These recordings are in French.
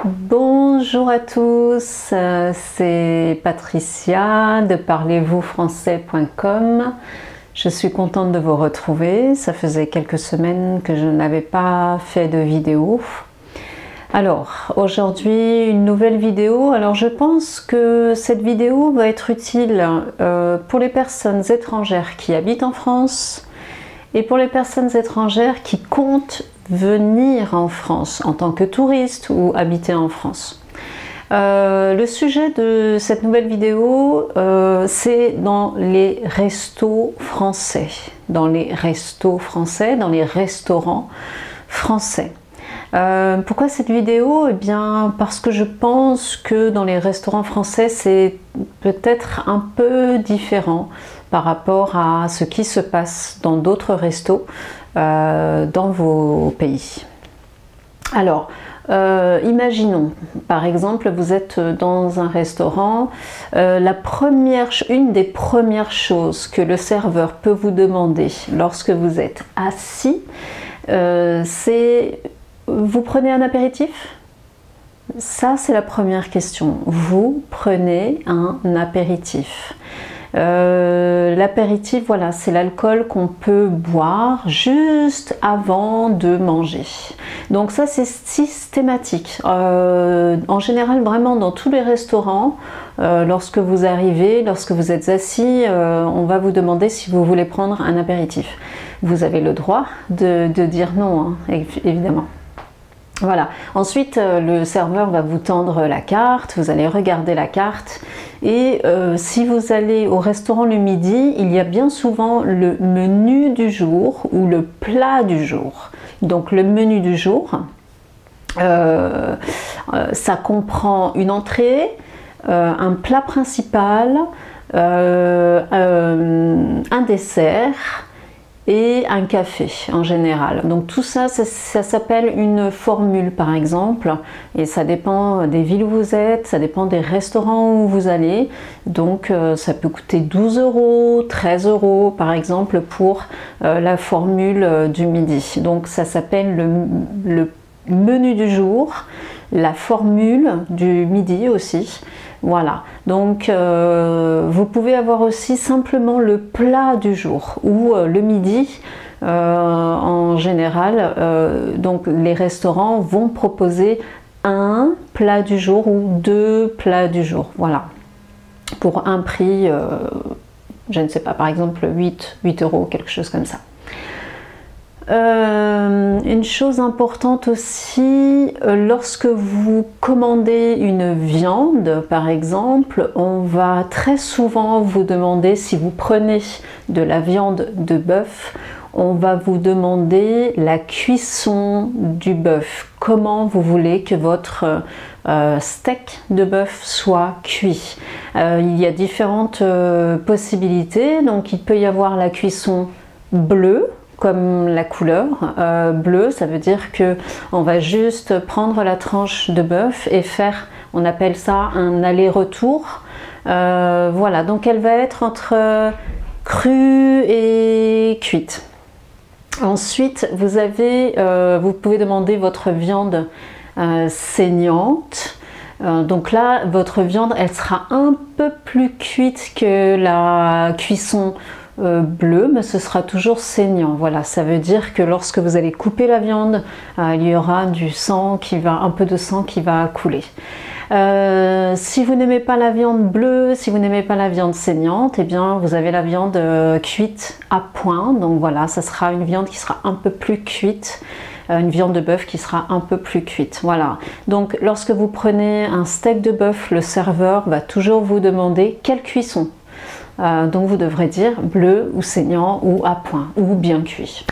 Bonjour à tous, c'est Patricia de parlez-vous-français.com. Je suis contente de vous retrouver. Ça faisait quelques semaines que je n'avais pas fait de vidéo. Alors, aujourd'hui, une nouvelle vidéo. Alors, je pense que cette vidéo va être utile pour les personnes étrangères qui habitent en France et pour les personnes étrangères qui comptent venir en France en tant que touristes ou habiter en France. Le sujet de cette nouvelle vidéo, c'est dans les restos français, dans les restaurants français. Pourquoi cette vidéo? Eh bien, parce que je pense que dans les restaurants français, c'est peut-être un peu différent par rapport à ce qui se passe dans d'autres restos dans vos pays. Alors, imaginons, par exemple, vous êtes dans un restaurant, une des premières choses que le serveur peut vous demander lorsque vous êtes assis, c'est: vous prenez un apéritif? Ça, c'est la première question. Vous prenez un apéritif. L'apéritif, voilà, c'est l'alcool qu'on peut boire juste avant de manger. Donc ça, c'est systématique. En général, vraiment dans tous les restaurants, lorsque vous arrivez, lorsque vous êtes assis, on va vous demander si vous voulez prendre un apéritif. Vous avez le droit de dire non, hein, évidemment. Voilà. Ensuite, le serveur va vous tendre la carte, vous allez regarder la carte et si vous allez au restaurant le midi, il y a bien souvent le menu du jour ou le plat du jour. Donc le menu du jour, ça comprend une entrée, un plat principal, un dessert et un café en général. Donc tout ça, ça s'appelle une formule par exemple, et ça dépend des villes où vous êtes, ça dépend des restaurants où vous allez. Donc ça peut coûter 12 €, 13 € par exemple pour la formule du midi. Donc ça s'appelle le menu du jour, la formule du midi aussi. Voilà, donc vous pouvez avoir aussi simplement le plat du jour ou le midi. En général, donc les restaurants vont proposer un plat du jour ou deux plats du jour, voilà, pour un prix, je ne sais pas, par exemple 8 €, quelque chose comme ça. Une chose importante aussi, lorsque vous commandez une viande par exemple, on va très souvent vous demander, si vous prenez de la viande de bœuf, on va vous demander la cuisson du bœuf. Comment vous voulez que votre steak de bœuf soit cuit. Il y a différentes possibilités, donc il peut y avoir la cuisson bleue, comme la couleur bleue, ça veut dire que on va juste prendre la tranche de bœuf et faire, on appelle ça un aller-retour. Voilà, donc elle va être entre crue et cuite. Ensuite, vous pouvez demander votre viande saignante. Donc là, votre viande, elle sera un peu plus cuite que la cuisson bleu, mais ce sera toujours saignant. Voilà, ça veut dire que lorsque vous allez couper la viande, il y aura un peu de sang qui va couler. Si vous n'aimez pas la viande bleue, si vous n'aimez pas la viande saignante, eh bien vous avez la viande cuite à point. Donc voilà, ça sera une viande qui sera un peu plus cuite. Une viande de bœuf qui sera un peu plus cuite. Voilà. Donc lorsque vous prenez un steak de bœuf, le serveur va toujours vous demander quelle cuisson. Donc vous devrez dire bleu ou saignant ou à point ou bien cuit.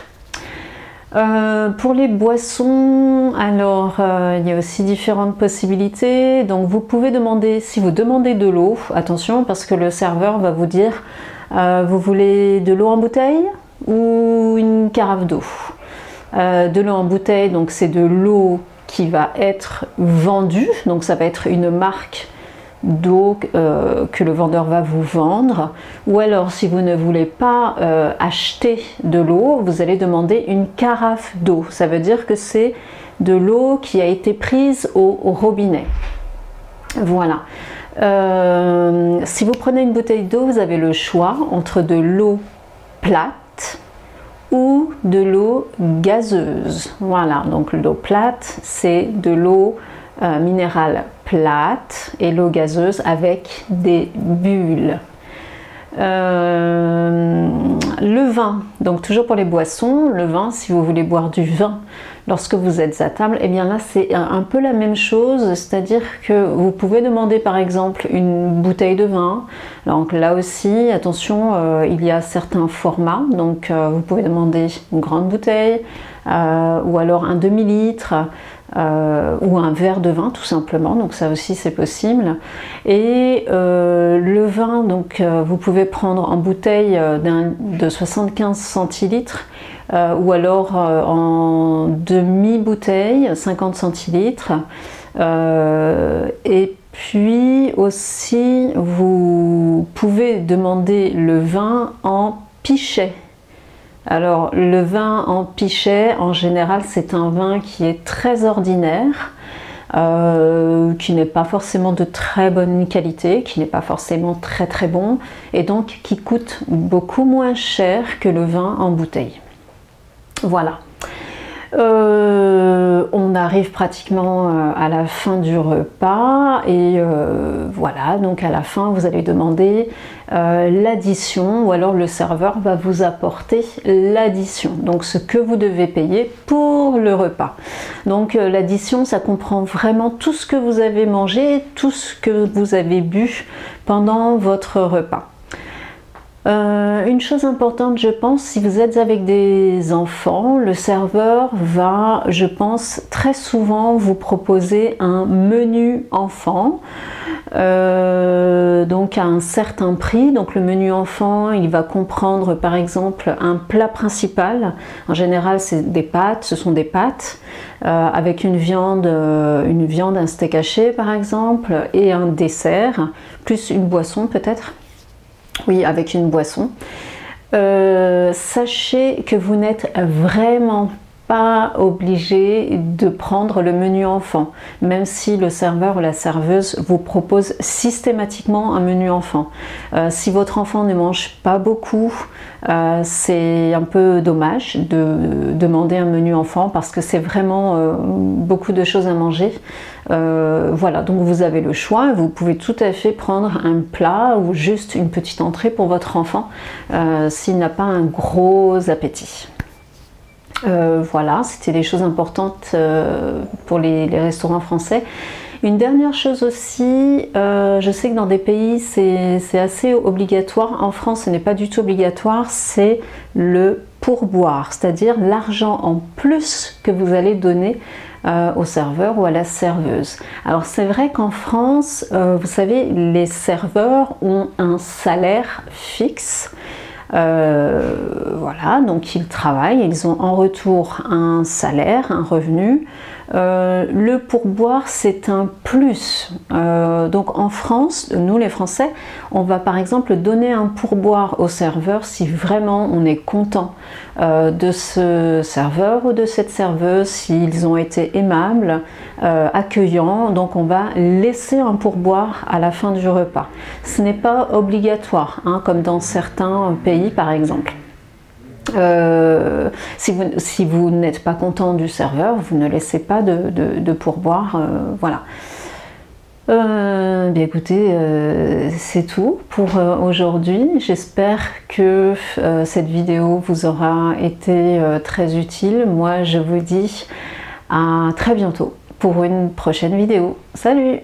Pour les boissons, alors il y a aussi différentes possibilités. Donc vous pouvez demander, si vous demandez de l'eau, attention parce que le serveur va vous dire vous voulez de l'eau en bouteille ou une carafe d'eau. De l'eau en bouteille, donc c'est de l'eau qui va être vendue, donc ça va être une marque d'eau que le vendeur va vous vendre, ou alors si vous ne voulez pas acheter de l'eau, vous allez demander une carafe d'eau. Ça veut dire que c'est de l'eau qui a été prise au robinet. Voilà. Si vous prenez une bouteille d'eau, vous avez le choix entre de l'eau plate ou de l'eau gazeuse. Voilà, donc l'eau plate, c'est de l'eau minérale plate et l'eau gazeuse avec des bulles. Le vin, donc toujours pour les boissons, le vin, si vous voulez boire du vin lorsque vous êtes à table, et bien là c'est un peu la même chose, c'est-à-dire que vous pouvez demander par exemple une bouteille de vin. Donc là aussi, attention, il y a certains formats, donc vous pouvez demander une grande bouteille ou alors un demi-litre. Ou un verre de vin tout simplement, donc ça aussi c'est possible. Et le vin, donc vous pouvez prendre en bouteille de 75 centilitres ou alors en demi-bouteille 50 centilitres. Et puis aussi vous pouvez demander le vin en pichet. Alors le vin en pichet, en général, c'est un vin qui est très ordinaire, qui n'est pas forcément de très bonne qualité, qui n'est pas forcément très très bon, et donc qui coûte beaucoup moins cher que le vin en bouteille. Voilà. On arrive pratiquement à la fin du repas et voilà, donc à la fin vous allez demander l'addition, ou alors le serveur va vous apporter l'addition, donc ce que vous devez payer pour le repas. Donc l'addition, ça comprend vraiment tout ce que vous avez mangé, tout ce que vous avez bu pendant votre repas. Une chose importante, je pense, si vous êtes avec des enfants, le serveur va, je pense, très souvent vous proposer un menu enfant, donc à un certain prix. Donc le menu enfant, il va comprendre par exemple un plat principal. En général, c'est des pâtes, ce sont des pâtes avec une viande, un steak haché par exemple, et un dessert, plus une boisson peut-être. Oui, avec une boisson. Sachez que vous n'êtes vraiment pas obligé de prendre le menu enfant, même si le serveur ou la serveuse vous propose systématiquement un menu enfant. Si votre enfant ne mange pas beaucoup, c'est un peu dommage de demander un menu enfant parce que c'est vraiment beaucoup de choses à manger. Voilà, donc vous avez le choix, vous pouvez tout à fait prendre un plat ou juste une petite entrée pour votre enfant s'il n'a pas un gros appétit. Voilà, c'était des choses importantes pour les restaurants français. Une dernière chose aussi, je sais que dans des pays c'est assez obligatoire, en France ce n'est pas du tout obligatoire, c'est le pourboire, c'est-à-dire l'argent en plus que vous allez donner au serveur ou à la serveuse. Alors c'est vrai qu'en France, vous savez, les serveurs ont un salaire fixe. Voilà, donc ils travaillent, ils ont en retour un salaire, un revenu. Le pourboire, c'est un plus. Donc en France, nous les Français, on va par exemple donner un pourboire au serveur si vraiment on est content de ce serveur ou de cette serveuse, s'ils ont été aimables, accueillants. Donc on va laisser un pourboire à la fin du repas. Ce n'est pas obligatoire, hein, comme dans certains pays par exemple. Si vous n'êtes pas content du serveur, vous ne laissez pas de pourboire, voilà. Bien écoutez, c'est tout pour aujourd'hui. J'espère que cette vidéo vous aura été très utile. Moi, je vous dis à très bientôt pour une prochaine vidéo. Salut!